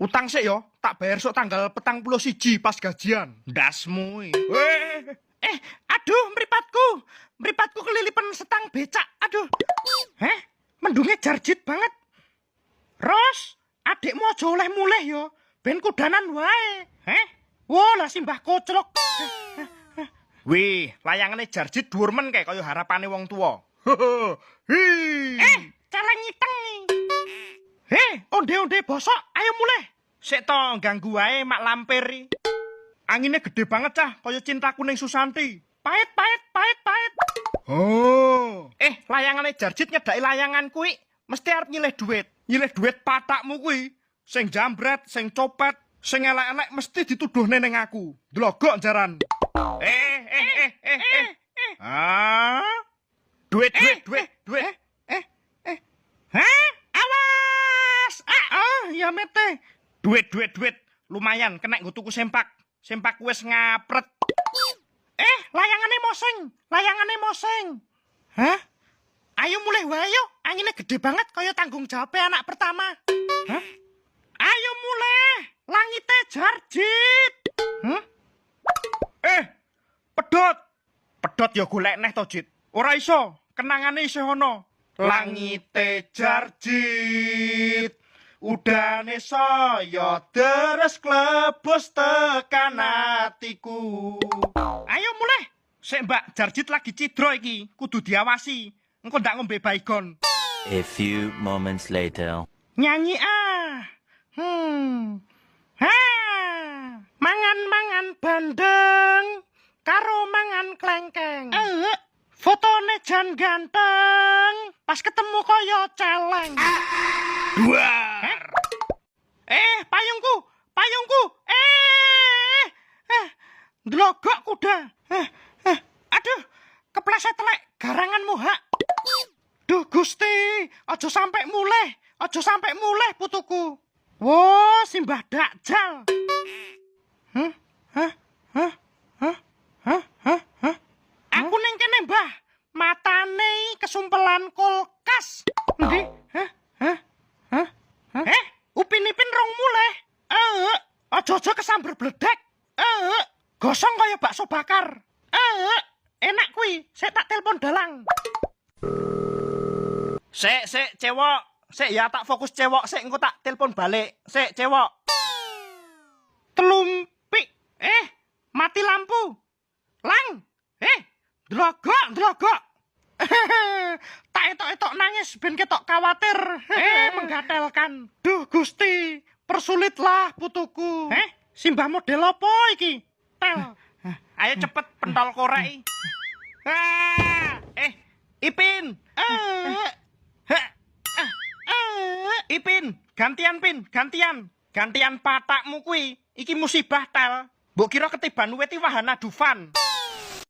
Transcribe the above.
Utang sik yo, tak bayar sok tanggal 41 pas gajian. Ndasmu. Aduh, mripatku kelilipan setang becak. Aduh. Mendunge jarjit banget. Ros, adikmu aja oleh mulih yo, ben kudanan wae. Wah, lah simbah koclok. Wih, layangane jarjit dhuwur men kae kaya harapane wong tuwa. Celeng nyiteng. Onde-onde bosok, ayo mulih. Sik to ganggu wae mak lampir. Angine gede banget cah, kaya cintaku ning Susanti. Pait. Oh. Layangane jarjit nyedaki layangan kuwi mesti arep nyilih duit. Nyilih duit patakmu kuwi. Sing jambret, sing copet, sing elek-elek mesti dituduhne ning aku. Dlogok jaran. Duit. Awas! Ya mete. Duit. Lumayan kena nggo tuku sempak. Sempak wis ngapret. Layangane moseng. Ayo mulih wae yo. Angine gede banget kaya tanggung jawab anak pertama. Ayo mulih. Langite jarjit. Pedot ya golek neh to, Jit. Ora iso, kenangane isih ana. Langite jarjit. Udane saya deres klebus tekan atiku. Ayo mulih. Sik Mbak, jarjit lagi cidro iki, kudu diawasi. Engko ndak ngombe baygon. A few moments later. Nyanyi Mangan bandeng karo mangan klengkeng. Fotone jan ganteng, pas ketemu kaya celeng. Duar. Payungku. Dlogok kuda. Aduh, kepleset telek garanganmu hak. Duh Gusti, aja sampai mulih putuku. Wah, simbah dakjal. Aku ning kene, Mbah. Matane kesumpelan kulkas. Endi? Upin-ipin rong mulih. Aja kesamber bledek. Gosong kaya bakso bakar. Enak kuwi, sik tak telepon dalang. Sik, cewek. Sik ya tak fokus cewek, sik engko tak telepon balik. Sik, cewek. Telumpik. Mati lampu. Lang. Drogok. Tak etok-etok nangis ben ketok khawatir. Menggatelkan. Duh Gusti, persulitlah putuku. Simbah model apa iki? Tel. Ayo cepet pentol korek. Ipin. Ipin, gantian patakmu kuwi. Iki musibah tel. Mbok kira ketiban weti wahana Dufan.